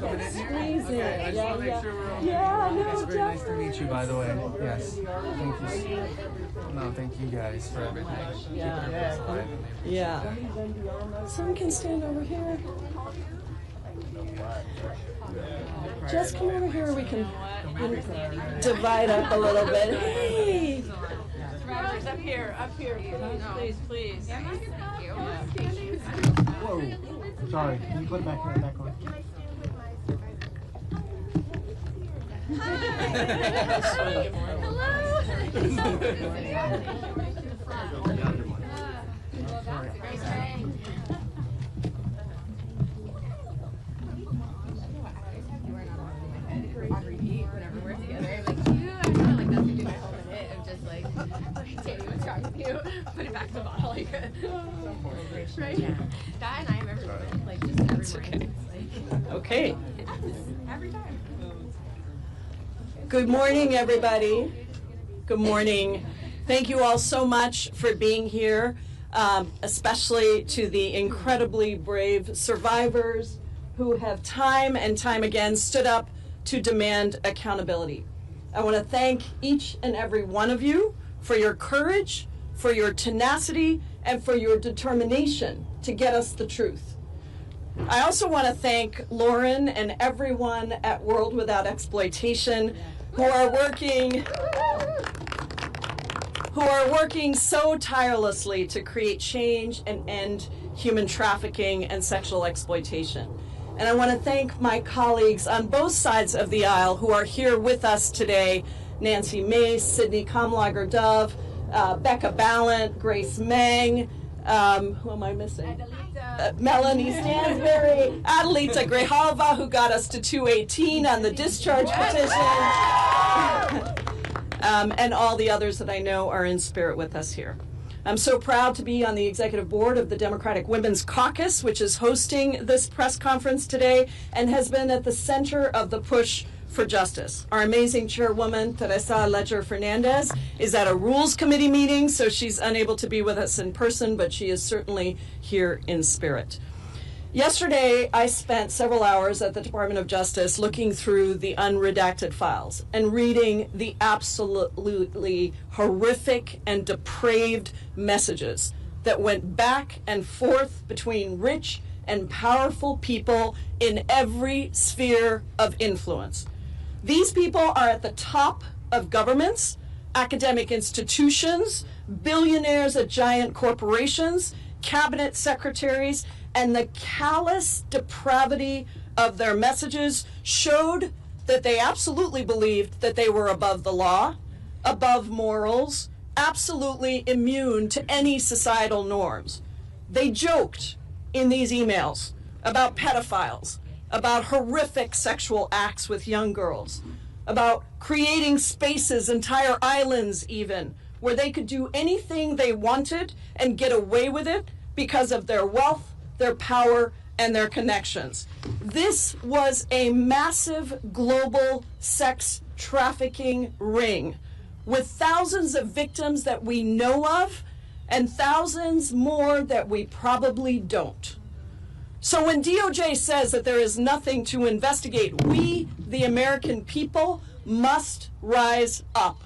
coming in here? Squeeze Okay, I just want to make sure we're okay. It's very nice to meet you, by the way. Yes. Thank you. No, thank you guys for everything. Yeah. Some can stand over here. Just come over here. We can divide up a little bit. Hey. Up here, please. Whoa. Sorry. Can you put it back on? Put it back to the bottle, like, right? Di and I have every moment, like, just every morning. Like, Okay. every time. Good morning, everybody. Good morning. Thank you all so much for being here, especially to the incredibly brave survivors who have time and time again stood up to demand accountability. I want to thank each and every one of you for your courage, for your tenacity, and for your determination to get us the truth. I also want to thank Lauren and everyone at World Without Exploitation who are working so tirelessly to create change and end human trafficking and sexual exploitation. And I want to thank my colleagues on both sides of the aisle who are here with us today: Nancy Mace, Sydney Kamlager-Dove, Becca Ballant, Grace Meng, who am I missing? Melanie Stansberry, Adelita Grijalva, who got us to 218 on the discharge petition, and all the others that I know are in spirit with us here. I'm so proud to be on the executive board of the Democratic Women's Caucus, which is hosting this press conference today and has been at the center of the push for justice. Our amazing chairwoman, Teresa Ledger Fernandez, is at a Rules Committee meeting, so she's unable to be with us in person, but she is certainly here in spirit. Yesterday, I spent several hours at the Department of Justice looking through the unredacted files and reading the absolutely horrific and depraved messages that went back and forth between rich and powerful people in every sphere of influence. These people are at the top of governments, academic institutions, billionaires at giant corporations, cabinet secretaries, and the callous depravity of their messages showed that they absolutely believed that they were above the law, above morals, absolutely immune to any societal norms. They joked in these emails about pedophiles, about horrific sexual acts with young girls, about creating spaces, entire islands even, where they could do anything they wanted and get away with it because of their wealth, their power, and their connections. This was a massive global sex trafficking ring with thousands of victims that we know of and thousands more that we probably don't. So when DOJ says that there is nothing to investigate, we, the American people, must rise up.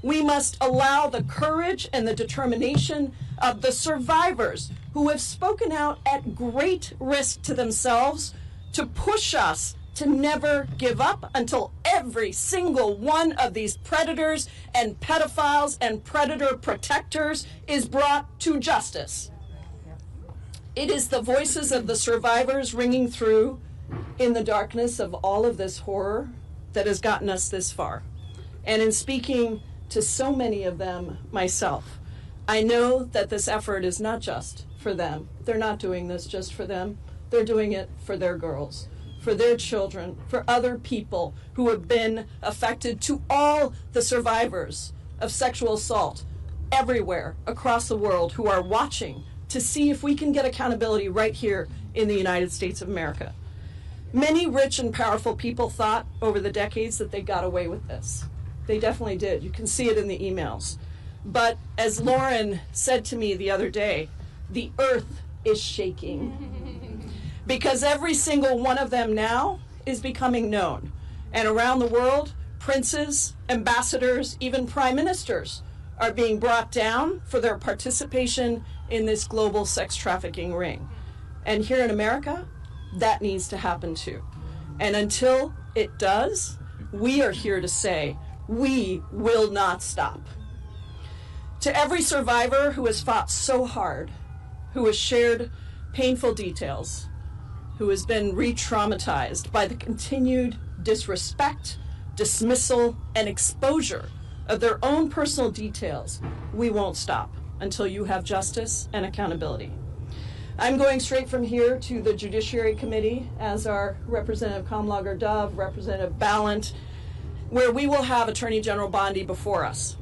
We must allow the courage and the determination of the survivors who have spoken out at great risk to themselves to push us to never give up until every single one of these predators and pedophiles and predator protectors is brought to justice. It is the voices of the survivors ringing through in the darkness of all of this horror that has gotten us this far. And in speaking to so many of them myself, I know that this effort is not just for them. They're not doing this just for them. They're doing it for their girls, for their children, for other people who have been affected, to all the survivors of sexual assault everywhere across the world who are watching to see if we can get accountability right here in the United States of America. Many rich and powerful people thought over the decades that they got away with this. They definitely did. You can see it in the emails. But as Lauren said to me the other day, the earth is shaking. Because every single one of them now is becoming known. And around the world, princes, ambassadors, even prime ministers are being brought down for their participation in this global sex trafficking ring. And here in America, that needs to happen too. And until it does, we are here to say, we will not stop. To every survivor who has fought so hard, who has shared painful details, who has been re-traumatized by the continued disrespect, dismissal, and exposure of their own personal details, we won't stop until you have justice and accountability. I'm going straight from here to the Judiciary Committee as our Representative Kamlager-Dove, Representative Ballant, where we will have Attorney General Bondi before us.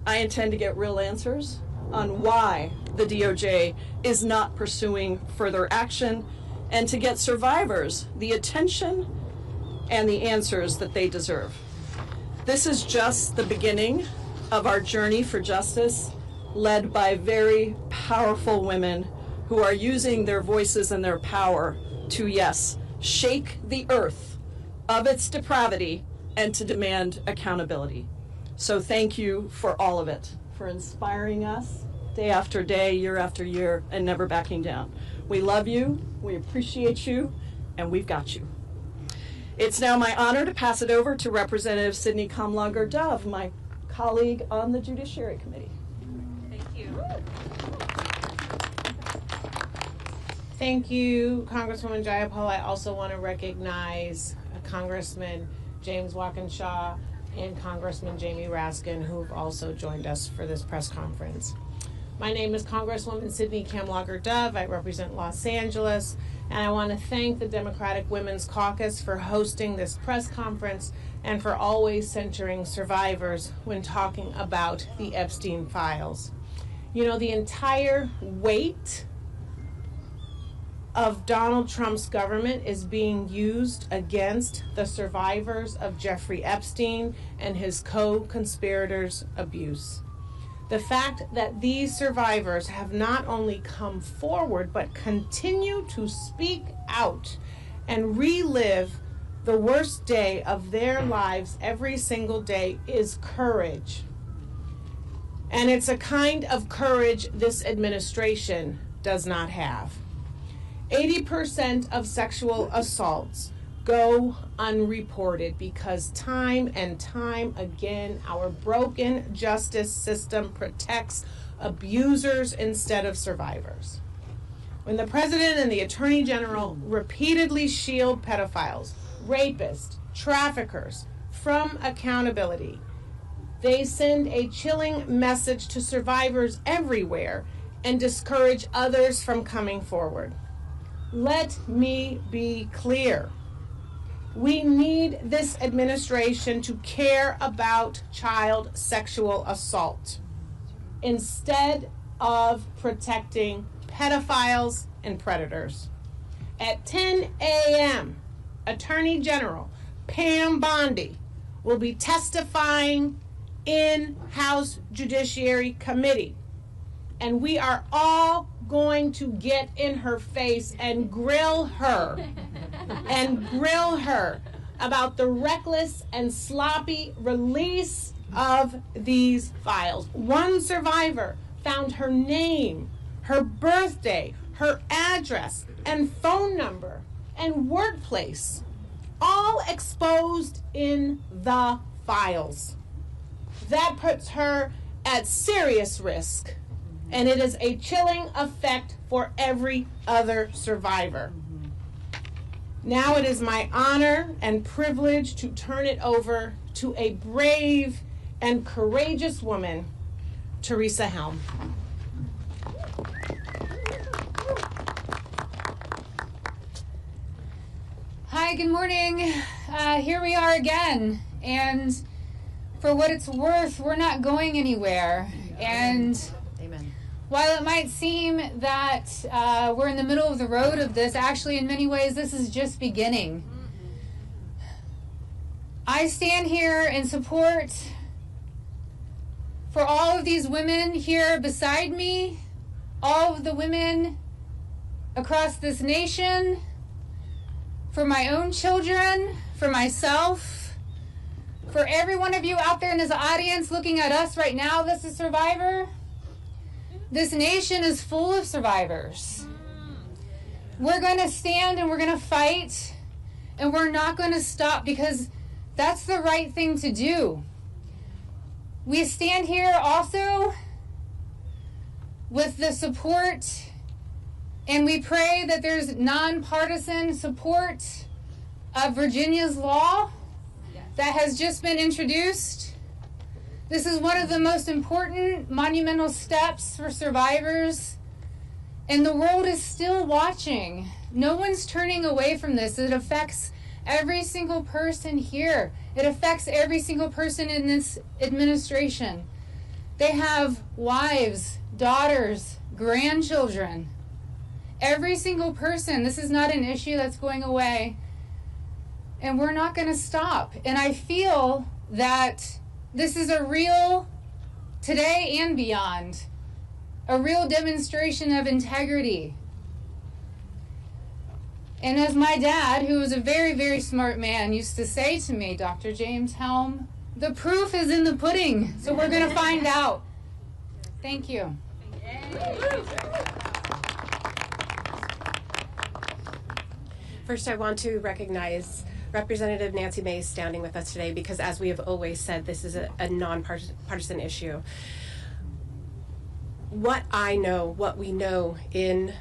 I intend to get real answers on why the DOJ is not pursuing further action and to get survivors the attention and the answers that they deserve. This is just the beginning of our journey for justice, led by very powerful women who are using their voices and their power to, yes, shake the earth of its depravity and to demand accountability. So thank you for all of it, for inspiring us day after day, year after year, and never backing down. We love you, we appreciate you, and we've got you. It's now my honor to pass it over to Representative Sidney Kamlager-Dove, my colleague on the Judiciary Committee. Thank you. Thank you, Congresswoman Jayapal. I also want to recognize Congressman James Walkinshaw and Congressman Jamie Raskin, who have also joined us for this press conference. My name is Congresswoman Sidney Kamlager-Dove. I represent Los Angeles, and I want to thank the Democratic Women's Caucus for hosting this press conference and for always centering survivors when talking about the Epstein files. You know, the entire weight of Donald Trump's government is being used against the survivors of Jeffrey Epstein and his co-conspirators' abuse. The fact that these survivors have not only come forward but continue to speak out and relive the worst day of their lives every single day is courage. And it's a kind of courage this administration does not have. 80% of sexual assaults go unreported because time and time again our broken justice system protects abusers instead of survivors. When the President and the Attorney General repeatedly shield pedophiles, rapists, traffickers from accountability, they send a chilling message to survivors everywhere and discourage others from coming forward. Let me be clear. We need this administration to care about child sexual assault instead of protecting pedophiles and predators. At 10 a.m., Attorney General Pam Bondi will be testifying in House Judiciary Committee, and we are all going to get in her face and grill her about the reckless and sloppy release of these files. One survivor found her name, her birthday, her address, and phone number, and workplace, all exposed in the files. That puts her at serious risk, and it is a chilling effect for every other survivor. Now it is my honor and privilege to turn it over to a brave and courageous woman, Teresa Helm. Hi, good morning. Here we are again, and for what it's worth, we're not going anywhere. And Amen. while it might seem that we're in the middle of the road of this, actually in many ways this is just beginning. I stand here in support for all of these women here beside me, all of the women across this nation, for my own children, for myself, for every one of you out there in this audience looking at us right now, this is Survivor. This nation is full of survivors. We're going to stand and we're going to fight, and we're not going to stop because that's the right thing to do. We stand here also with the support, and we pray that there's nonpartisan support of Virginia's law that has just been introduced. This is one of the most important monumental steps for survivors, and the world is still watching. No one's turning away from this. It affects every single person here. It affects every single person in this administration. They have wives, daughters, grandchildren. Every single person. This is not an issue that's going away. And we're not going to stop. And I feel that this is a real, today and beyond, a real demonstration of integrity. And as my dad, who was a very, very smart man, used to say to me, Dr. James Helm, the proof is in the pudding. So we're going to find out. Thank you. First, I want to recognize Representative Nancy Mace standing with us today because, as we have always said, this is a nonpartisan issue. What we know in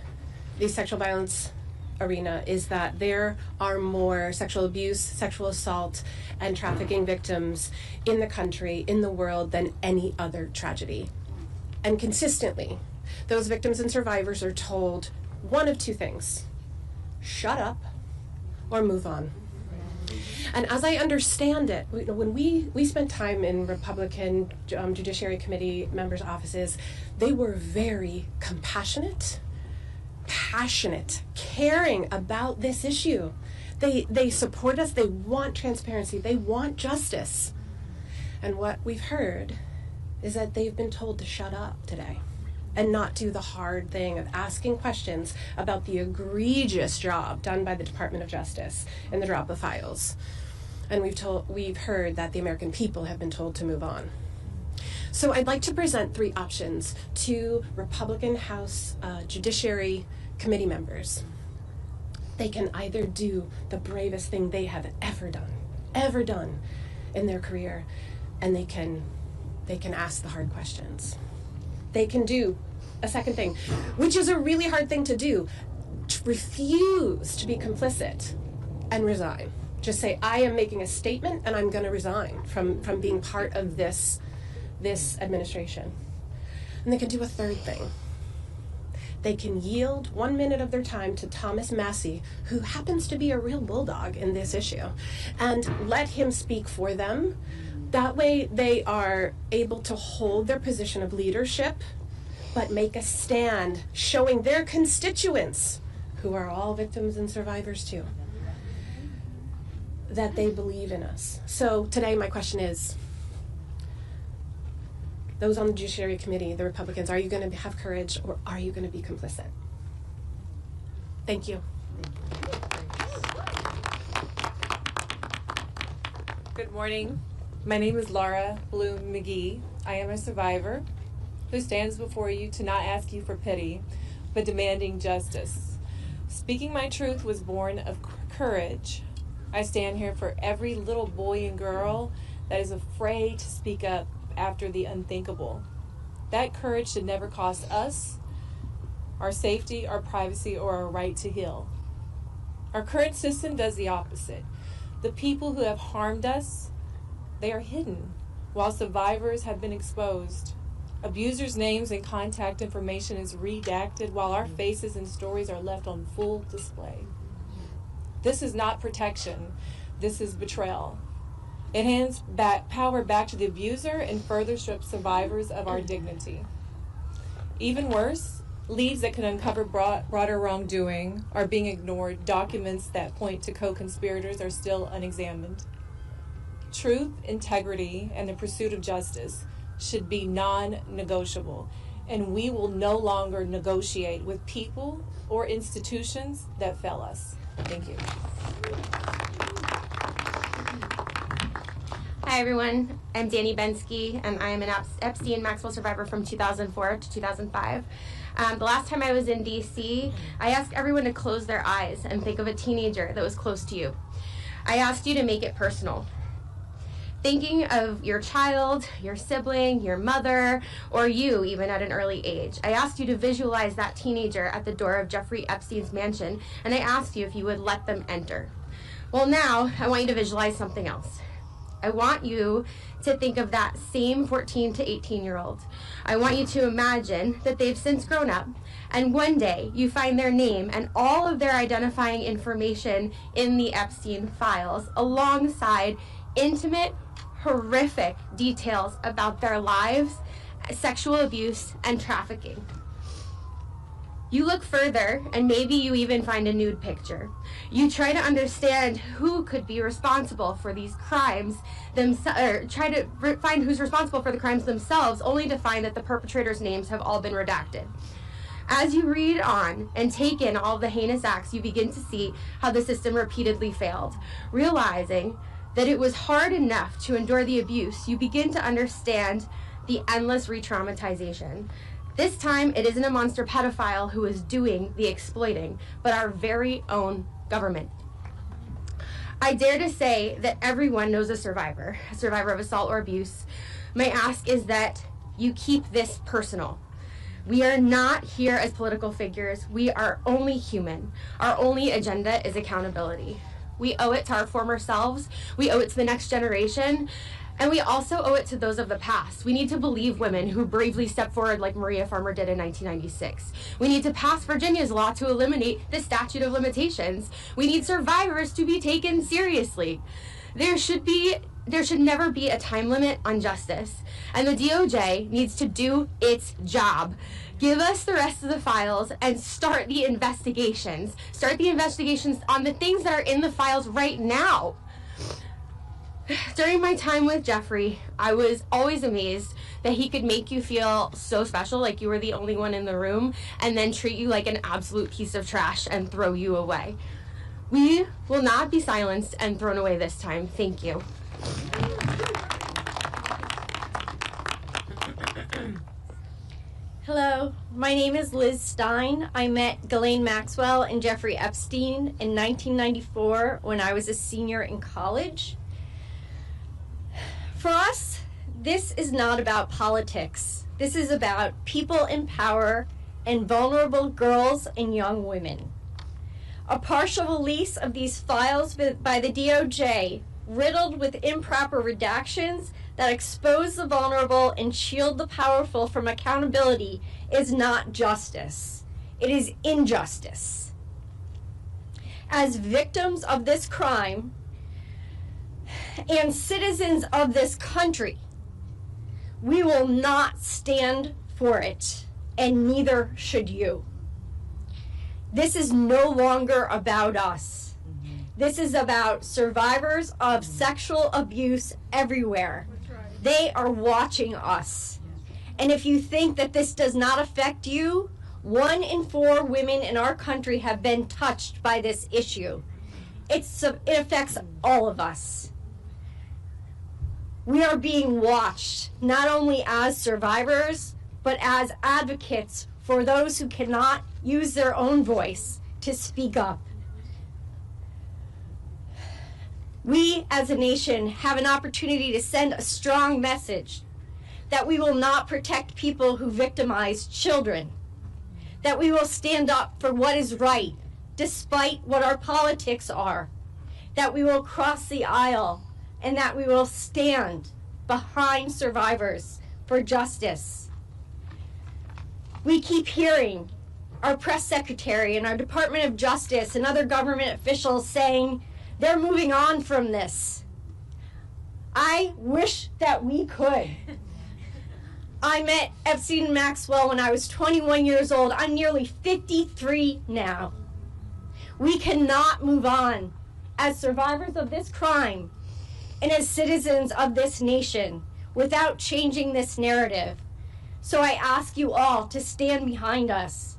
the sexual violence arena is that there are more sexual abuse, sexual assault, and trafficking victims in the country, in the world, than any other tragedy. And consistently, those victims and survivors are told one of two things: shut up or move on. And as I understand it, when we spent time in Republican Judiciary Committee members' offices, they were very compassionate, passionate, caring about this issue. They support us, they want transparency, they want justice. And what we've heard is that they've been told to shut up today and not do the hard thing of asking questions about the egregious job done by the Department of Justice in the drop of files. And we've heard that the American people have been told to move on. So I'd like to present three options to Republican House Judiciary Committee members. They can either do the bravest thing they have ever done in their career, and they can ask the hard questions. They can do a second thing, which is a really hard thing to do: to refuse to be complicit and resign. Just say, I am making a statement and I'm going to resign from being part of this administration. And they can do a third thing. They can yield 1 minute of their time to Thomas Massie, who happens to be a real bulldog in this issue, and let him speak for them. That way they are able to hold their position of leadership, but make a stand showing their constituents, who are all victims and survivors too, that they believe in us. So today my question is, those on the Judiciary Committee, the Republicans, are you going to have courage or are you going to be complicit? Thank you. Good morning. My name is Laura Bloom McGee. I am a survivor who stands before you to not ask you for pity, but demanding justice. Speaking my truth was born of courage. I stand here for every little boy and girl that is afraid to speak up after the unthinkable. That courage should never cost us our safety, our privacy, or our right to heal. Our current system does the opposite. The people who have harmed us, they are hidden, while survivors have been exposed. Abusers' names and contact information is redacted, while our faces and stories are left on full display. This is not protection. This is betrayal. It hands power back to the abuser and further strips survivors of our dignity. Even worse, leads that could uncover broader wrongdoing are being ignored. Documents that point to co-conspirators are still unexamined. Truth, integrity, and the pursuit of justice should be non-negotiable, and we will no longer negotiate with people or institutions that fail us. Thank you. Hi everyone, I'm Danny Bensky, and I am an Epstein Maxwell survivor from 2004 to 2005. The last time I was in DC, I asked everyone to close their eyes and think of a teenager that was close to you. I asked you to make it personal. Thinking of your child, your sibling, your mother, or you even at an early age. I asked you to visualize that teenager at the door of Jeffrey Epstein's mansion, and I asked you if you would let them enter. Well, now I want you to visualize something else. I want you to think of that same 14 to 18-year-old. I want you to imagine that they've since grown up, and one day you find their name and all of their identifying information in the Epstein files alongside intimate, horrific details about their lives, sexual abuse, and trafficking. You look further, and maybe you even find a nude picture. You try to understand who could be responsible for these crimes, or try to find who's responsible for the crimes themselves, only to find that the perpetrators' names have all been redacted. As you read on and take in all the heinous acts, you begin to see how the system repeatedly failed. Realizing that it was hard enough to endure the abuse, you begin to understand the endless re-traumatization. This time, it isn't a monster pedophile who is doing the exploiting, but our very own government. I dare to say that everyone knows a survivor of assault or abuse. My ask is that you keep this personal. We are not here as political figures. We are only human. Our only agenda is accountability. We owe it to our former selves. We owe it to the next generation. And we also owe it to those of the past. We need to believe women who bravely stepped forward like Maria Farmer did in 1996. We need to pass Virginia's law to eliminate the statute of limitations. We need survivors to be taken seriously. There should never be a time limit on justice. And the DOJ needs to do its job. Give us the rest of the files and start the investigations. Start the investigations on the things that are in the files right now. During my time with Jeffrey, I was always amazed that he could make you feel so special, like you were the only one in the room, and then treat you like an absolute piece of trash and throw you away. We will not be silenced and thrown away this time. Thank you. Hello, my name is Liz Stein. I met Ghislaine Maxwell and Jeffrey Epstein in 1994 when I was a senior in college. For us, this is not about politics. This is about people in power and vulnerable girls and young women. A partial release of these files by the DOJ, riddled with improper redactions that expose the vulnerable and shield the powerful from accountability, is not justice. It is injustice. As victims of this crime, and citizens of this country, we will not stand for it, and neither should you. This is no longer about us. This is about survivors of sexual abuse everywhere. They are watching us. And if you think that this does not affect you, 1 in 4 women in our country have been touched by this issue. It affects all of us. We are being watched, not only as survivors, but as advocates for those who cannot use their own voice to speak up. We, as a nation, have an opportunity to send a strong message that we will not protect people who victimize children, that we will stand up for what is right, despite what our politics are, that we will cross the aisle, and that we will stand behind survivors for justice. We keep hearing our press secretary and our Department of Justice and other government officials saying they're moving on from this. I wish that we could. I met Epstein and Maxwell when I was 21 years old. I'm nearly 53 now. We cannot move on as survivors of this crime and as citizens of this nation without changing this narrative. So I ask you all to stand behind us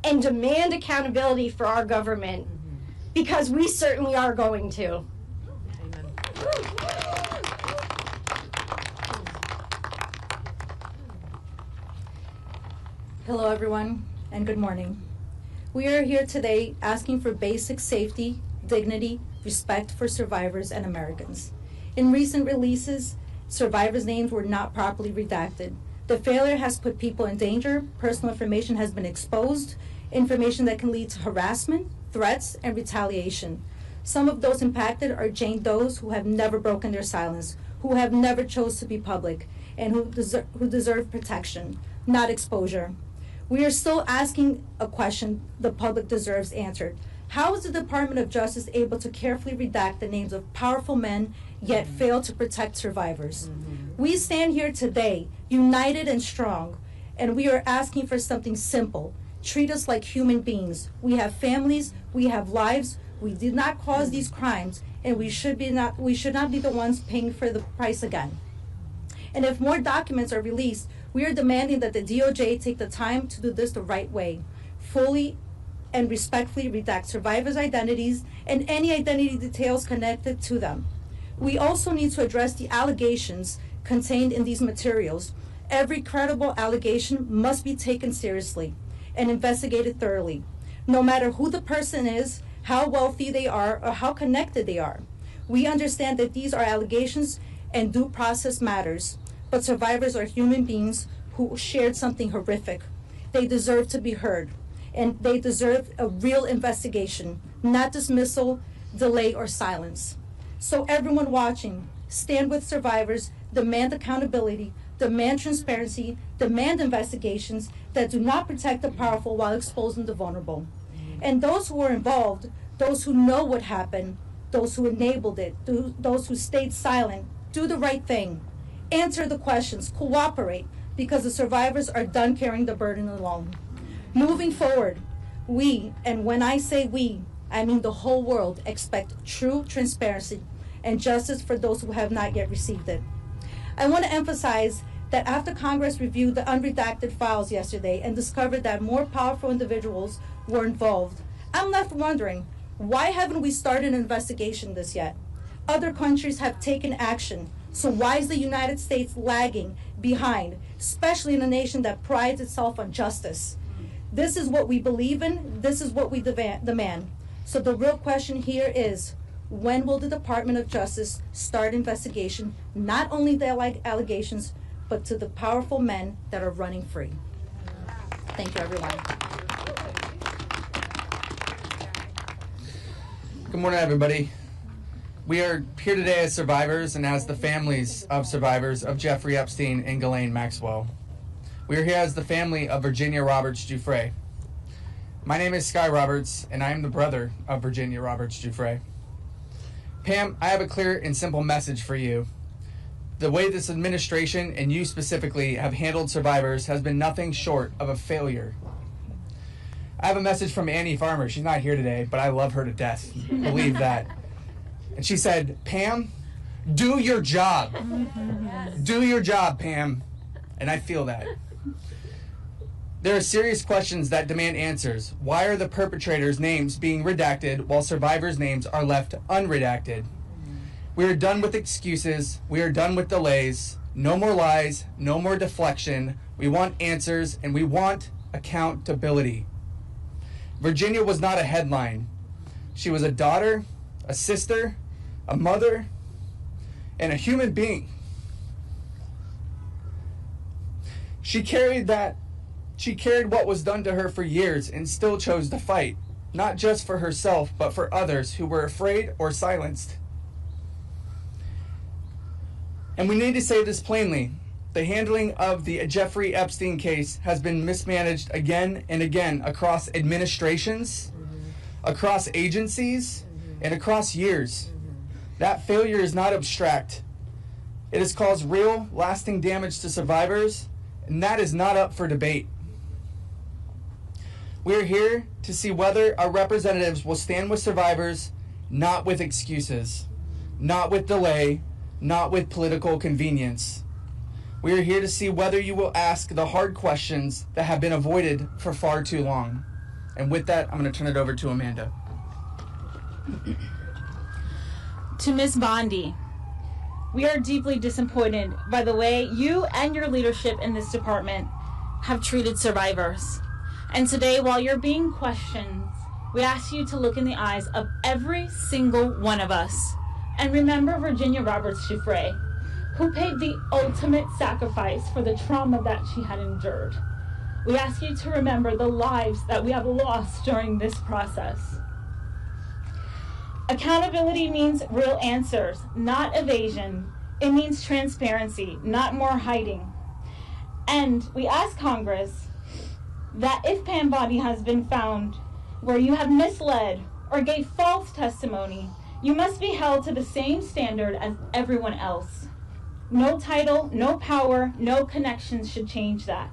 and demand accountability for our government. because we certainly are going to. Hello, everyone, and good morning. We are here today asking for basic safety, dignity, respect for survivors and Americans. In recent releases, survivors' names were not properly redacted. The failure has put people in danger, personal information has been exposed, information that can lead to harassment, threats, and retaliation. Some of those impacted are Jane Does who have never broken their silence, who have never chose to be public, and who deserve protection, not exposure. We are still asking a question the public deserves answered. How is the Department of Justice able to carefully redact the names of powerful men, yet fail to protect survivors? We stand here today, united and strong, and we are asking for something simple. Treat us like human beings. We have families, we have lives, we did not cause these crimes, and we should not be the ones paying for the price again. And if more documents are released, we are demanding that the DOJ take the time to do this the right way, fully and respectfully redact survivors' identities and any identity details connected to them. We also need to address the allegations contained in these materials. Every credible allegation must be taken seriously and investigated thoroughly, no matter who the person is, how wealthy they are, or how connected they are. We understand that these are allegations and due process matters, but survivors are human beings who shared something horrific. They deserve to be heard, and they deserve a real investigation, not dismissal, delay, or silence. So everyone watching, stand with survivors, demand accountability, demand transparency, demand investigations that do not protect the powerful while exposing the vulnerable. And those who were involved, those who know what happened, those who enabled it, those who stayed silent, do the right thing. Answer the questions, cooperate, because the survivors are done carrying the burden alone. Moving forward, we, and when I say we, I mean the whole world, expect true transparency and justice for those who have not yet received it. I want to emphasize that after Congress reviewed the unredacted files yesterday and discovered that more powerful individuals were involved, I'm left wondering, why haven't we started an investigation this yet? Other countries have taken action. So why is the United States lagging behind, especially in a nation that prides itself on justice? This is what we believe in. This is what we demand. So the real question here is, when will the Department of Justice start investigation, not only the allegations, but to the powerful men that are running free? Thank you, everyone. Good morning, everybody. We are here today as survivors and as the families of survivors of Jeffrey Epstein and Ghislaine Maxwell. We are here as the family of Virginia Roberts Giuffre. My name is Sky Roberts, and I am the brother of Virginia Roberts Giuffre. Pam, I have a clear and simple message for you. The way this administration, and you specifically, have handled survivors has been nothing short of a failure. I have a message from Annie Farmer. She's not here today, but I love her to death. Believe that. And she said, Pam, do your job. Do your job, Pam. And I feel that. There are serious questions that demand answers. Why are the perpetrators' names being redacted while survivors' names are left unredacted? We are done with excuses. We are done with delays. No more lies. No more deflection. We want answers, and we want accountability. Virginia was not a headline. She was a daughter, a sister, a mother, and a human being. She carried what was done to her for years and still chose to fight, not just for herself, but for others who were afraid or silenced. And we need to say this plainly. The handling of the Jeffrey Epstein case has been mismanaged again and again across administrations, across agencies, and across years. That failure is not abstract. It has caused real, lasting damage to survivors, and that is not up for debate. We are here to see whether our representatives will stand with survivors, not with excuses, not with delay, not with political convenience. We are here to see whether you will ask the hard questions that have been avoided for far too long. And with that, I'm going to turn it over to Amanda. To Ms. Bondi, we are deeply disappointed by the way you and your leadership in this department have treated survivors. And today, while you're being questioned, we ask you to look in the eyes of every single one of us and remember Virginia Roberts Giuffre, who paid the ultimate sacrifice for the trauma that she had endured. We ask you to remember the lives that we have lost during this process. Accountability means real answers, not evasion. It means transparency, not more hiding. And we ask Congress that if Pam Bondi has been found where you have misled or gave false testimony, you must be held to the same standard as everyone else. No title, no power, no connections should change that.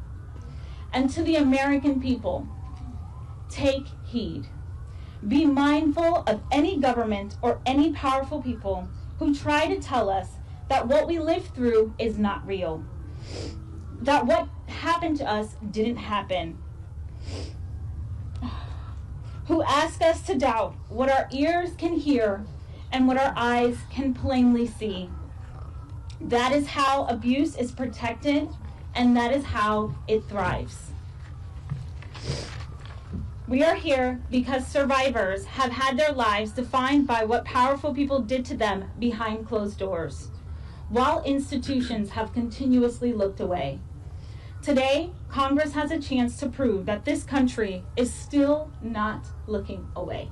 And to the American people, take heed. Be mindful of any government or any powerful people who try to tell us that what we lived through is not real, that what happened to us didn't happen, who ask us to doubt what our ears can hear and what our eyes can plainly see. That is how abuse is protected, and that is how it thrives. We are here because survivors have had their lives defined by what powerful people did to them behind closed doors, while institutions have continuously looked away. Today, Congress has a chance to prove that this country is still not looking away.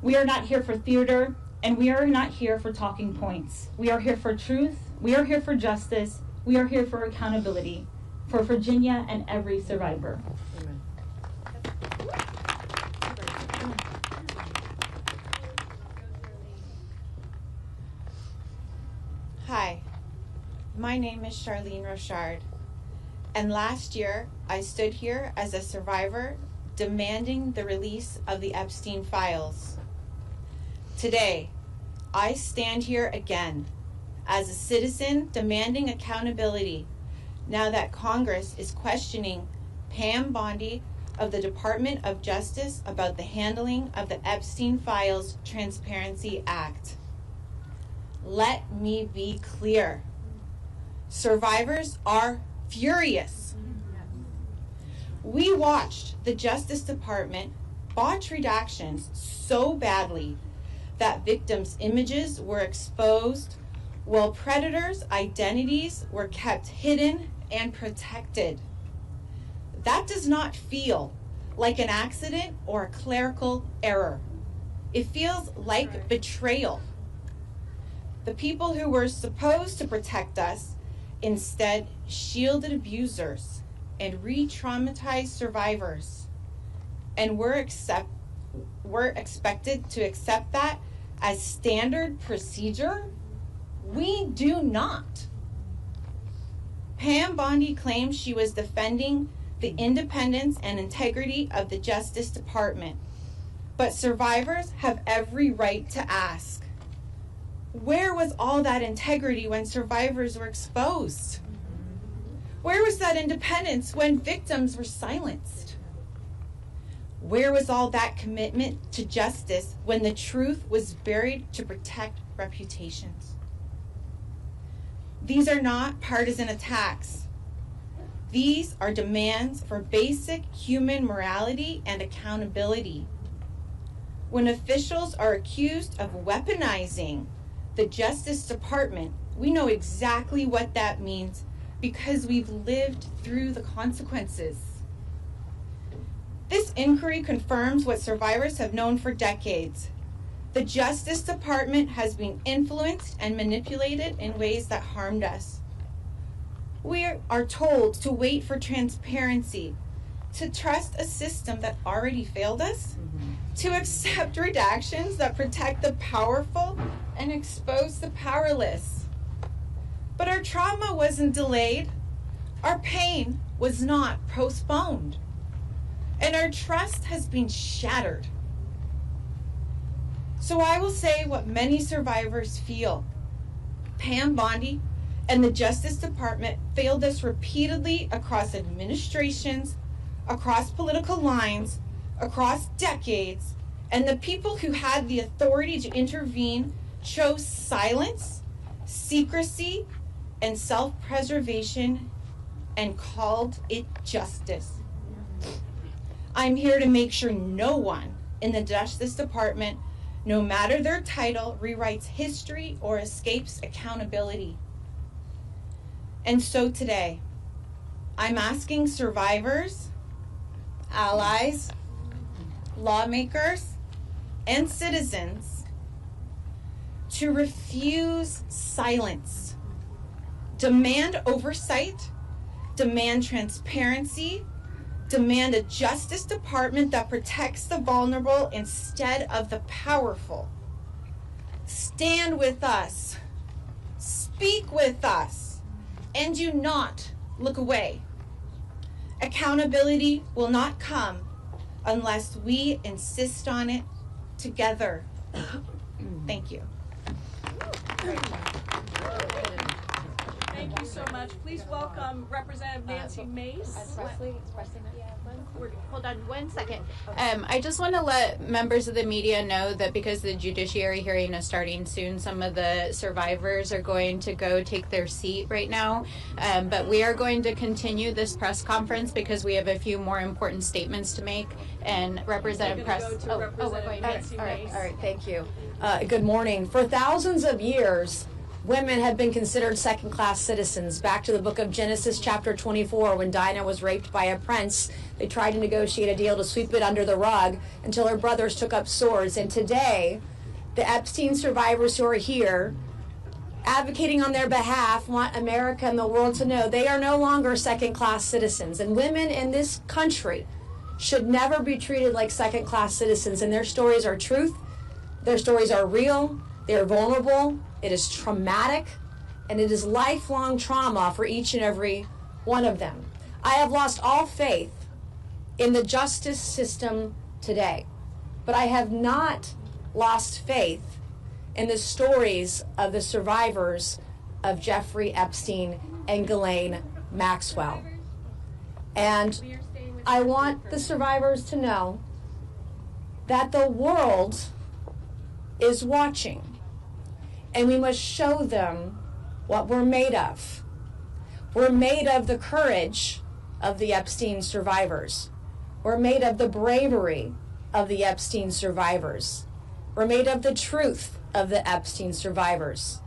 We are not here for theater, and we are not here for talking points. We are here for truth, we are here for justice, we are here for accountability, for Virginia and every survivor. Amen. Hi, my name is Charlene Rochard, and last year I stood here as a survivor demanding the release of the Epstein files. Today, I stand here again as a citizen demanding accountability now that Congress is questioning Pam Bondi of the Department of Justice about the handling of the Epstein Files Transparency Act. Let me be clear. Survivors are furious. We watched the Justice Department botch redactions so badly that victims' images were exposed while predators' identities were kept hidden and protected. That does not feel like an accident or a clerical error. It feels like betrayal. The people who were supposed to protect us instead shielded abusers and re-traumatized survivors. And we're expected to accept that as standard procedure? We do not. Pam Bondi claims she was defending the independence and integrity of the Justice Department, but survivors have every right to ask, where was all that integrity when survivors were exposed? Where was that independence when victims were silenced? Where was all that commitment to justice when the truth was buried to protect reputations? These are not partisan attacks. These are demands for basic human morality and accountability. When officials are accused of weaponizing the Justice Department, we know exactly what that means because we've lived through the consequences. This inquiry confirms what survivors have known for decades. The Justice Department has been influenced and manipulated in ways that harmed us. We are told to wait for transparency, to trust a system that already failed us, to accept redactions that protect the powerful and expose the powerless. But our trauma wasn't delayed. Our pain was not postponed. And our trust has been shattered. So I will say what many survivors feel. Pam Bondi and the Justice Department failed us repeatedly across administrations, across political lines, across decades, And the people who had the authority to intervene chose silence, secrecy, and self-preservation and called it justice. I'm here to make sure no one in the Justice Department, no matter their title, rewrites history or escapes accountability. And so today, I'm asking survivors, allies, lawmakers, and citizens to refuse silence, demand oversight, demand transparency, demand a Justice Department that protects the vulnerable instead of the powerful. Stand with us, speak with us, and do not look away. Accountability will not come unless we insist on it together. Thank you. Thank you so much. Please welcome Representative Nancy Mace. Hold on 1 second. I just want to let members of the media know that because the judiciary hearing is starting soon, some of the survivors are going to go take their seat right now. But we are going to continue this press conference because we have a few more important statements to make. And Representative Press. We're going Nancy Mace. All right, thank you. Good morning. For thousands of years, women have been considered second-class citizens. Back to the book of Genesis, chapter 24, when Dinah was raped by a prince, they tried to negotiate a deal to sweep it under the rug until her brothers took up swords. And today, the Epstein survivors who are here, advocating on their behalf, want America and the world to know they are no longer second-class citizens. And women in this country should never be treated like second-class citizens. And their stories are truth. Their stories are real. They're vulnerable. It is traumatic, and it is lifelong trauma for each and every one of them. I have lost all faith in the justice system today, but I have not lost faith in the stories of the survivors of Jeffrey Epstein and Ghislaine Maxwell. And I want the survivors to know that the world is watching. And we must show them what we're made of. We're made of the courage of the Epstein survivors. We're made of the bravery of the Epstein survivors. We're made of the truth of the Epstein survivors.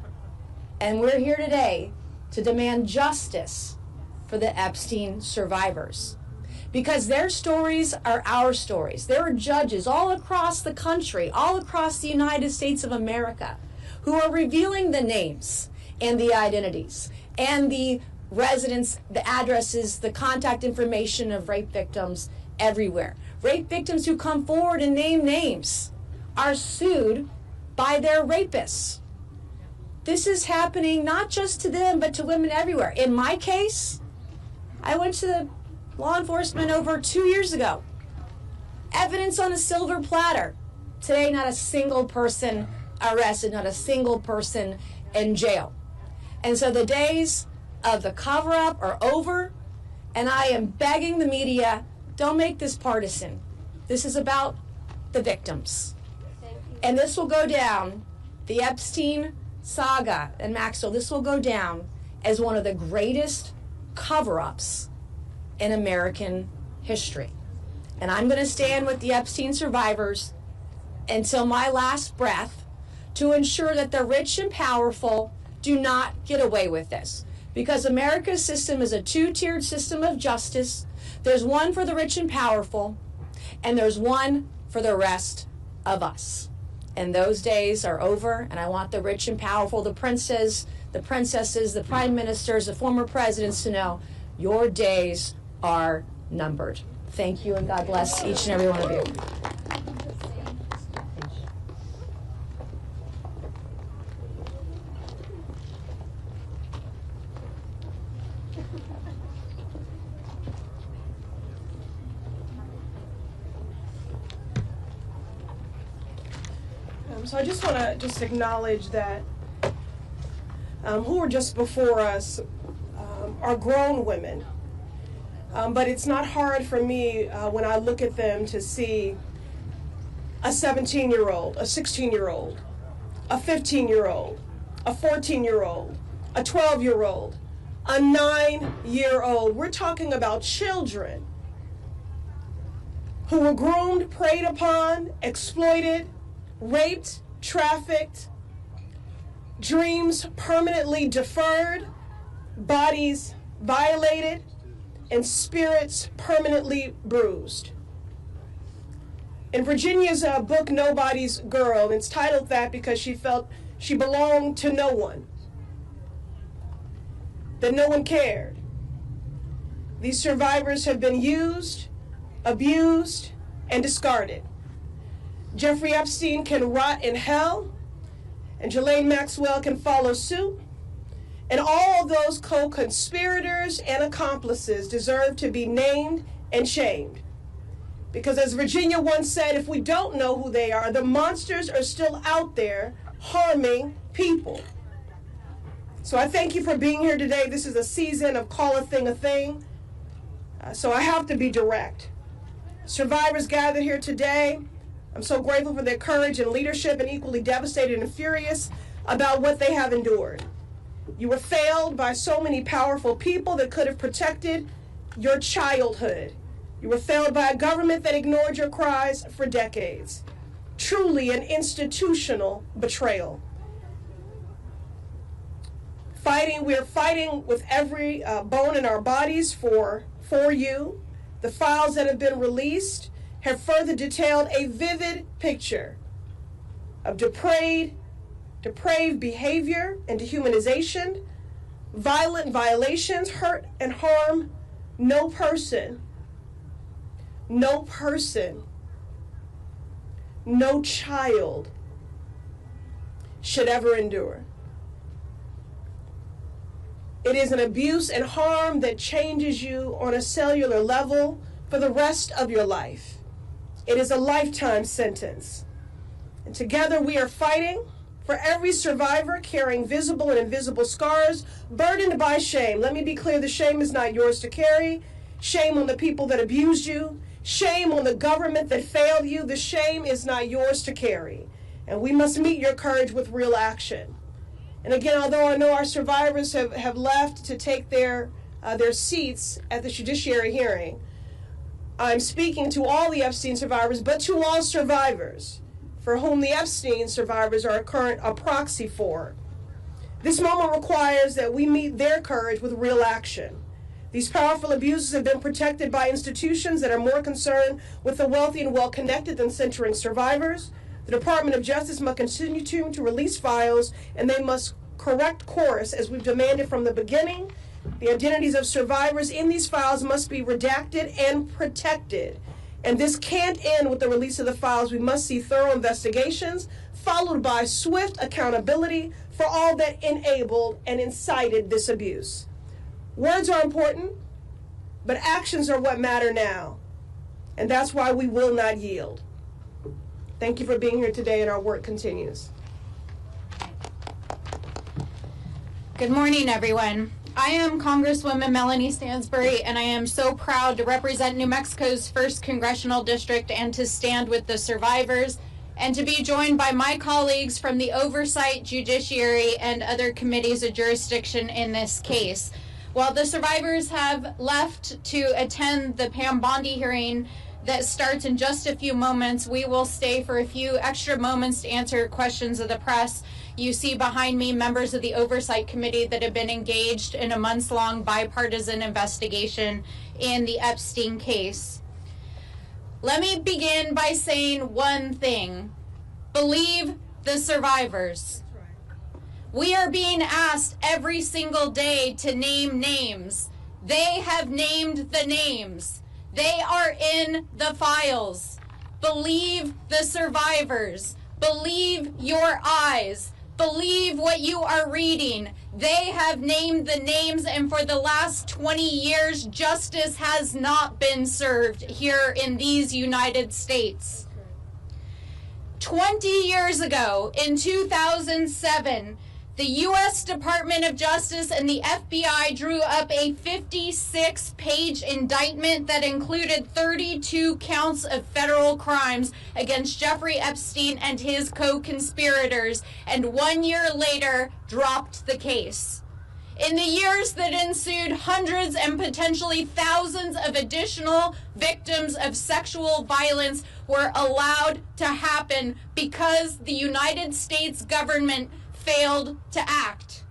And we're here today to demand justice for the Epstein survivors. Because their stories are our stories. There are judges all across the country, all across the United States of America, who are revealing the names and the identities and the residence, the addresses, the contact information of rape victims everywhere. Rape victims who come forward and name names are sued by their rapists. This is happening not just to them, but to women everywhere. In my case, I went to the law enforcement over 2 years ago. Evidence on a silver platter. Today, not a single person arrested, not a single person in jail. And so the days of the cover-up are over, and I am begging the media, don't make this partisan. This is about the victims. And this will go down, the Epstein saga and Maxwell, this will go down as one of the greatest cover-ups in American history. And I'm going to stand with the Epstein survivors until my last breath to ensure that the rich and powerful do not get away with this. Because America's system is a two-tiered system of justice. There's one for the rich and powerful, and there's one for the rest of us. And those days are over, and I want the rich and powerful, the princes, the princesses, the prime ministers, the former presidents to know your days are numbered. Thank you, and God bless each and every one of you. So I just want to acknowledge that who were just before us are grown women. But it's not hard for me when I look at them to see a 17-year-old, a 16-year-old, a 15-year-old, a 14-year-old, a 12-year-old, a 9-year-old. We're talking about children who were groomed, preyed upon, exploited, raped, trafficked, dreams permanently deferred, bodies violated, and spirits permanently bruised. In Virginia's book, Nobody's Girl, it's titled that because she felt she belonged to no one, that no one cared. These survivors have been used, abused, and discarded. Jeffrey Epstein can rot in hell, and Ghislaine Maxwell can follow suit, and all those co-conspirators and accomplices deserve to be named and shamed. Because as Virginia once said, if we don't know who they are, the monsters are still out there harming people. So I thank you for being here today. This is a season of call a thing. So I have to be direct. Survivors gathered here today, I'm so grateful for their courage and leadership, and equally devastated and furious about what they have endured. You were failed by so many powerful people that could have protected your childhood. You were failed by a government that ignored your cries for decades. Truly an institutional betrayal. We're fighting with every bone in our bodies for you. The files that have been released have further detailed a vivid picture of depraved behavior and dehumanization, violent violations, hurt and harm. No person, no child should ever endure. It is an abuse and harm that changes you on a cellular level for the rest of your life. It is a lifetime sentence. And together we are fighting for every survivor carrying visible and invisible scars, burdened by shame. Let me be clear, the shame is not yours to carry. Shame on the people that abused you. Shame on the government that failed you. The shame is not yours to carry. And we must meet your courage with real action. And again, although I know our survivors have left to take their seats at the judiciary hearing, I'm speaking to all the Epstein survivors, but to all survivors for whom the Epstein survivors are a proxy for. This moment requires that we meet their courage with real action. These powerful abusers have been protected by institutions that are more concerned with the wealthy and well-connected than centering survivors. The Department of Justice must continue to release files, and they must correct course as we've demanded from the beginning. The identities of survivors in these files must be redacted and protected. And this can't end with the release of the files. We must see thorough investigations, followed by swift accountability for all that enabled and incited this abuse. Words are important, but actions are what matter now. And that's why we will not yield. Thank you for being here today, and our work continues. Good morning, everyone. I am Congresswoman Melanie Stansbury, and I am so proud to represent New Mexico's 1st Congressional District and to stand with the survivors, and to be joined by my colleagues from the Oversight, Judiciary, and other committees of jurisdiction in this case. While the survivors have left to attend the Pam Bondi hearing that starts in just a few moments, we will stay for a few extra moments to answer questions of the press. You see behind me members of the Oversight Committee that have been engaged in a months-long bipartisan investigation in the Epstein case. Let me begin by saying one thing. Believe the survivors. We are being asked every single day to name names. They have named the names. They are in the files. Believe the survivors. Believe your eyes. Believe what you are reading. They have named the names, and for the last 20 years, justice has not been served here in these United States. 20 years ago, in 2007, The U.S. Department of Justice and the FBI drew up a 56-page indictment that included 32 counts of federal crimes against Jeffrey Epstein and his co-conspirators, and 1 year later dropped the case. In the years that ensued, hundreds and potentially thousands of additional victims of sexual violence were allowed to happen because the United States government failed to act.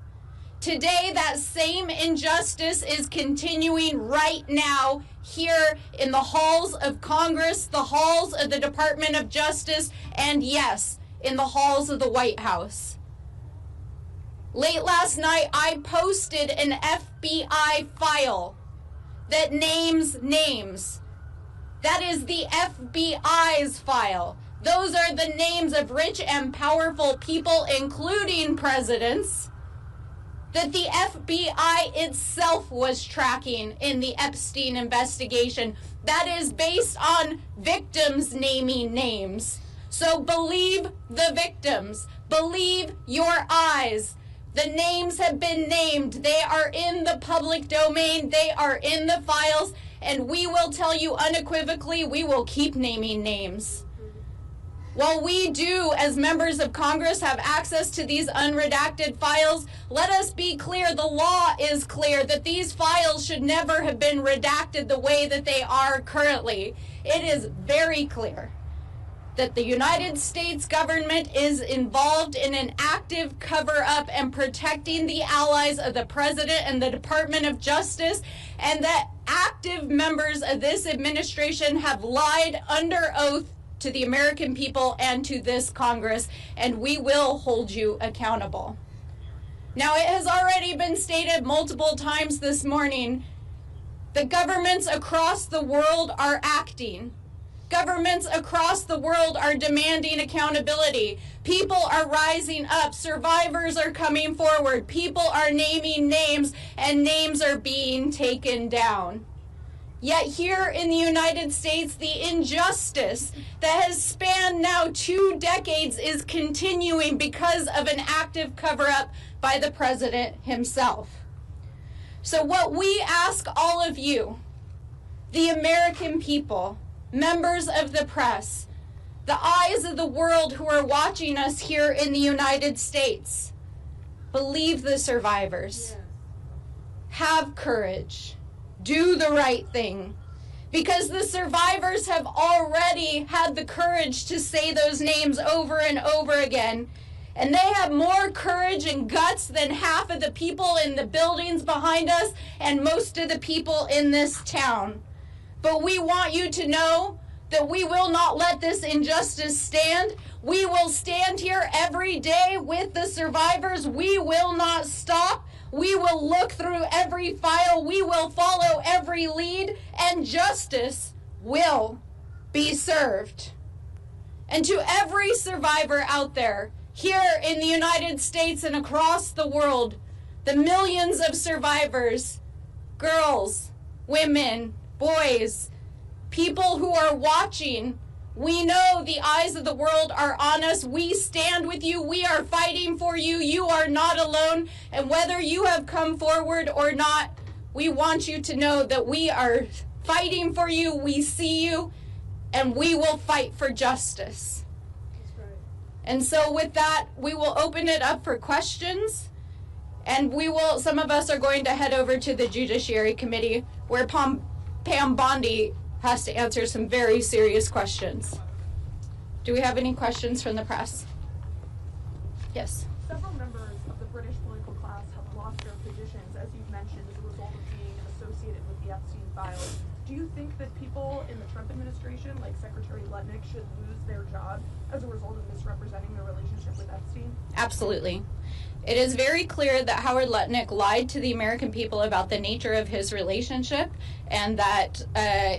Today, that same injustice is continuing right now here in the halls of Congress, the halls of the Department of Justice, and yes, in the halls of the White House. Late last night, I posted an FBI file that names names. That is the FBI's file. Those are the names of rich and powerful people, including presidents, that the FBI itself was tracking in the Epstein investigation. That is based on victims naming names. So believe the victims. Believe your eyes. The names have been named. They are in the public domain. They are in the files. And we will tell you unequivocally, we will keep naming names. While we do, as members of Congress, have access to these unredacted files, let us be clear, the law is clear that these files should never have been redacted the way that they are currently. It is very clear that the United States government is involved in an active cover-up and protecting the allies of the President and the Department of Justice, and that active members of this administration have lied under oath to the American people and to this Congress, and we will hold you accountable. Now, it has already been stated multiple times this morning, the governments across the world are acting. Governments across the world are demanding accountability. People are rising up. Survivors are coming forward. People are naming names, and names are being taken down. Yet here in the United States, the injustice that has spanned now 2 decades is continuing because of an active cover-up by the president himself. So what we ask all of you, the American people, members of the press, the eyes of the world who are watching us here in the United States, believe the survivors. Have courage. Do the right thing. Because the survivors have already had the courage to say those names over and over again. And they have more courage and guts than half of the people in the buildings behind us and most of the people in this town. But we want you to know that we will not let this injustice stand. We will stand here every day with the survivors. We will not stop. We will look through every file. We will follow every lead, and justice will be served. And to every survivor out there, here in the United States and across the world, the millions of survivors, girls, women, boys, people who are watching, we know the eyes of the world are on us. We stand with you. We are fighting for you. You are not alone. And whether you have come forward or not, we want you to know that we are fighting for you. We see you, and we will fight for justice. And so with that, we will open it up for questions. And some of us are going to head over to the Judiciary Committee, where Pam Bondi has to answer some very serious questions. Do we have any questions from the press? Yes. Several members of the British political class have lost their positions, as you've mentioned, as a result of being associated with the Epstein files. Do you think that people in the Trump administration, like Secretary Lutnick, should lose their job as a result of misrepresenting their relationship with Epstein? Absolutely. It is very clear that Howard Lutnick lied to the American people about the nature of his relationship, and that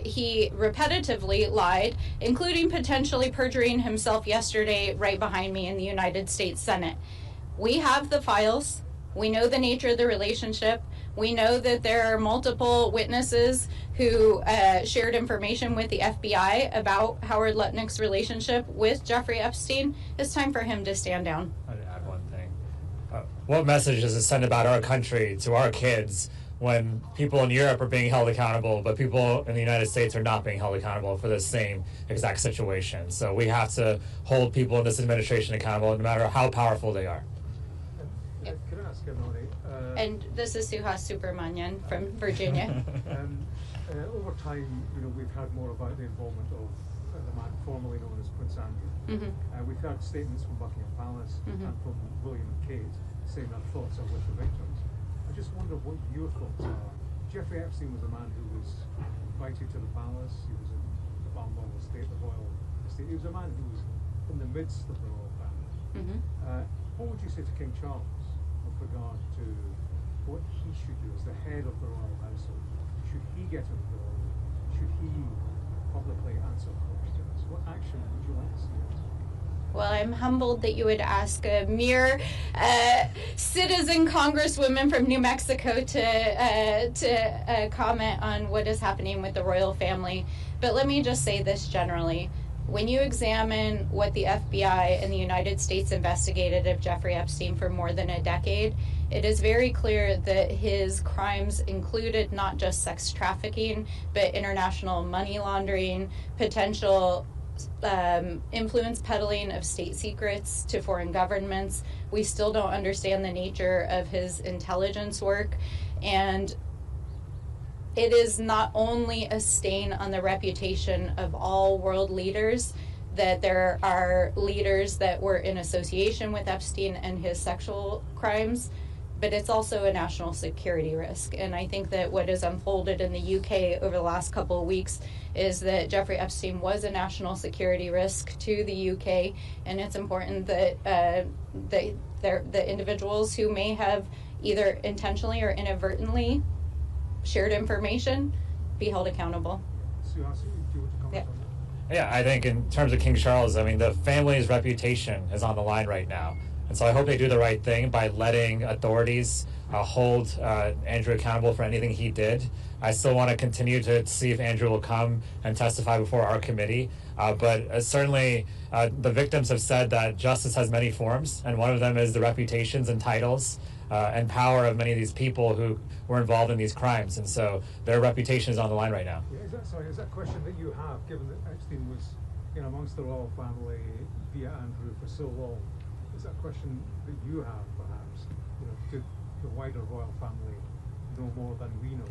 he repetitively lied, including potentially perjuring himself yesterday right behind me in the United States Senate. We have the files. We know the nature of the relationship. We know that there are multiple witnesses who shared information with the FBI about Howard Lutnick's relationship with Jeffrey Epstein. It's time for him to stand down. I'd add one thing. what message does it send about our country to our kids when people in Europe are being held accountable, but people in the United States are not being held accountable for the same exact situation? So we have to hold people in this administration accountable no matter how powerful they are. Can I ask Nori? And this is Suhas Subramanian from Virginia. Over time, we've heard more about the involvement of the man formerly known as Prince Andrew. We've heard statements from Buckingham Palace and from William and Kate saying their thoughts are with the victims. I just wonder what your thoughts are. Jeffrey Epstein was a man who was invited to the palace. He was in the Balmoral estate, the royal estate. He was a man who was in the midst of the royal family. What would you say to King Charles with regard to what he should do as the head of the royal household? Should he get involved? Should he publicly answer questions? What action would you like to see? Well, I'm humbled that you would ask a mere citizen congresswoman from New Mexico to comment on what is happening with the royal family. But let me just say this generally. When you examine what the FBI and the United States investigated of Jeffrey Epstein for more than a decade, it is very clear that his crimes included not just sex trafficking, but international money laundering, potential influence peddling of state secrets to foreign governments. We still don't understand the nature of his intelligence work, and it is not only a stain on the reputation of all world leaders that there are leaders that were in association with Epstein and his sexual crimes, but it's also a national security risk. And I think that what has unfolded in the UK over the last couple of weeks is that Jeffrey Epstein was a national security risk to the UK, and it's important that the individuals who may have either intentionally or inadvertently shared information be held accountable. Yeah, I think in terms of King Charles, I mean, the family's reputation is on the line right now. And so I hope they do the right thing by letting authorities hold Andrew accountable for anything he did. I still want to continue to see if Andrew will come and testify before our committee. But certainly the victims have said that justice has many forms, and one of them is the reputations and titles and power of many of these people who were involved in these crimes. And so their reputation is on the line right now. Yeah, is that a question that you have, given that Epstein was amongst the royal family via Andrew for so long? Is that a question that you have, perhaps? Did the wider royal family know more than we know?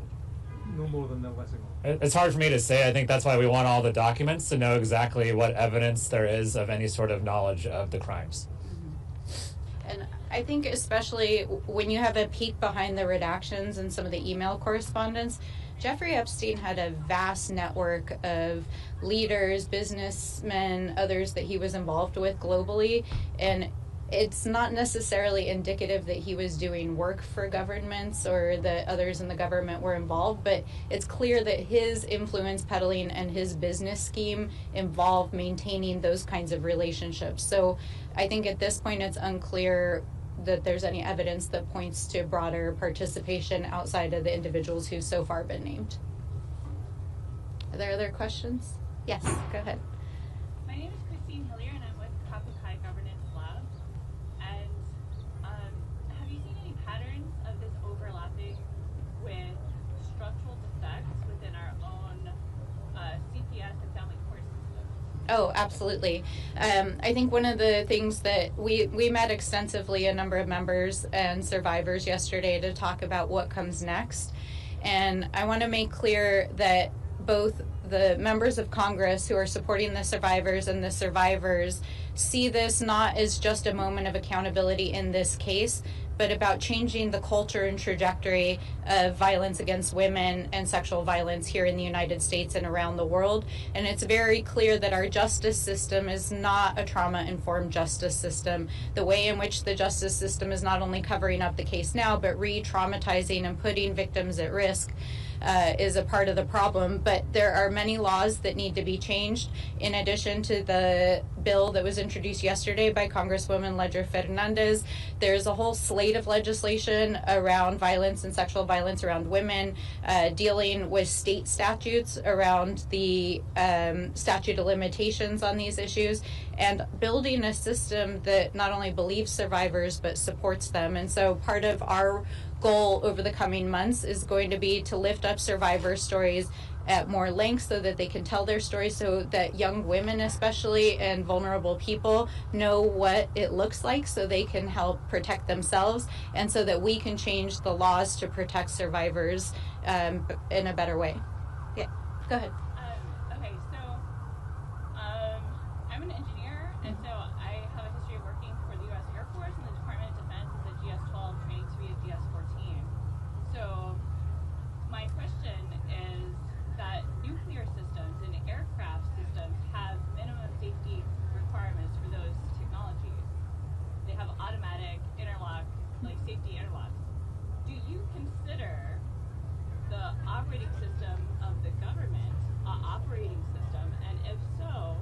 No more than they're letting on? It's hard for me to say. I think that's why we want all the documents to know exactly what evidence there is of any sort of knowledge of the crimes. And I think especially when you have a peek behind the redactions and some of the email correspondence, Jeffrey Epstein had a vast network of leaders, businessmen, others that he was involved with globally, and it's not necessarily indicative that he was doing work for governments or that others in the government were involved, but it's clear that his influence peddling and his business scheme involved maintaining those kinds of relationships. So I think at this point it's unclear that there's any evidence that points to broader participation outside of the individuals who've so far been named. Are there other questions? Yes, go ahead. My name is Christine Hillier, and I'm with Kapukai Governance Lab. And have you seen any patterns of this overlapping with structural defects within our own CPS and family court system? Oh, absolutely. I think one of the things that we met extensively, a number of members and survivors yesterday, to talk about what comes next. And I want to make clear that both the members of Congress who are supporting the survivors and the survivors see this not as just a moment of accountability in this case, but about changing the culture and trajectory of violence against women and sexual violence here in the United States and around the world. And it's very clear that our justice system is not a trauma-informed justice system. The way in which the justice system is not only covering up the case now, but re-traumatizing and putting victims at risk. is a part of the problem. But there are many laws that need to be changed. In addition to the bill that was introduced yesterday by Congresswoman Ledger Fernandez, there's a whole slate of legislation around violence and sexual violence around women, dealing with state statutes around the statute of limitations on these issues, and building a system that not only believes survivors but supports them. And so part of our goal over the coming months is going to be to lift up survivor stories at more length so that they can tell their stories, so that young women especially and vulnerable people know what it looks like so they can help protect themselves, and so that we can change the laws to protect survivors in a better way. Yeah, go ahead. Okay, so I'm an engineer, and so I have a history of working for the U.S. Air Force and the Department of Defense as a GS-12 training to be a GS-14. So my question is that nuclear systems and aircraft systems have minimum safety requirements for those technologies. They have automatic interlock, like safety interlocks. Do you consider the operating system of the government an operating system? And if so,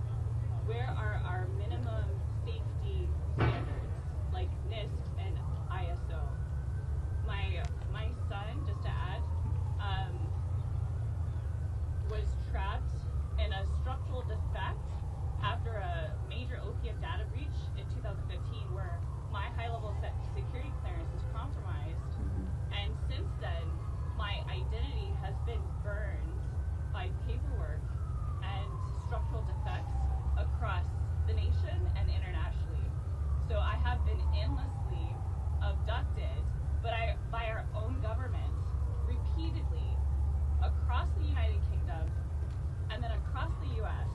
where are our minimum safety standards, like NIST and ISO? My son, just to add, was trapped in a structural defect after a major OPM data breach in 2015, where my high-level security clearance was compromised. And since then, my identity has been burned by paperwork and structural defects across the nation and internationally. So I have been endlessly abducted, by our own government repeatedly across the United Kingdom and then across the U.S.,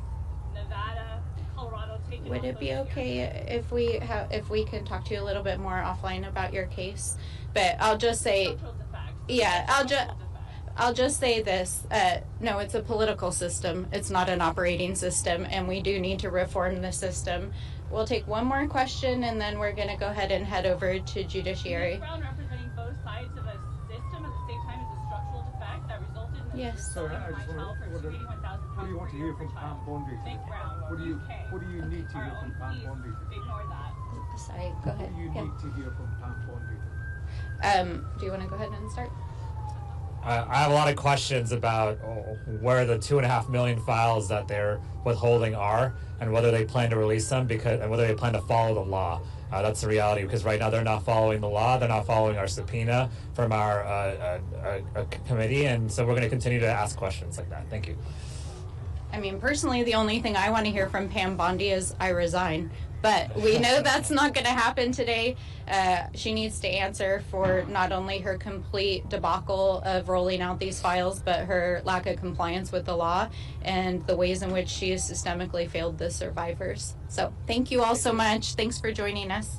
Nevada, Colorado. Would it be okay if we can talk to you a little bit more offline about your case? But I'll just say, I'll just say this. No, it's a political system. It's not an operating system, and we do need to reform the system. We'll take one more question, and then we're going to go ahead and head over to Judiciary. Ms. Brown representing both sides of a system at the same time as a structural defect that resulted in the Sorry, I just want to. What do you want to hear from Pam Bondi? What do you need to hear from Pam Bondi? Ignore that. Sorry, go ahead. What do you need to hear from Pam Bondi? Do you want to go ahead and start? I have a lot of questions about where the 2.5 million files that they're withholding are, and whether they plan to release them, and whether they plan to follow the law. That's the reality, because right now they're not following the law. They're not following our subpoena from our committee, and so we're going to continue to ask questions like that. Thank you. I mean, personally, the only thing I want to hear from Pam Bondi is I resign. But we know that's not going to happen today. She needs to answer for not only her complete debacle of rolling out these files, but her lack of compliance with the law and the ways in which she has systemically failed the survivors. So thank you all so much. Thanks for joining us.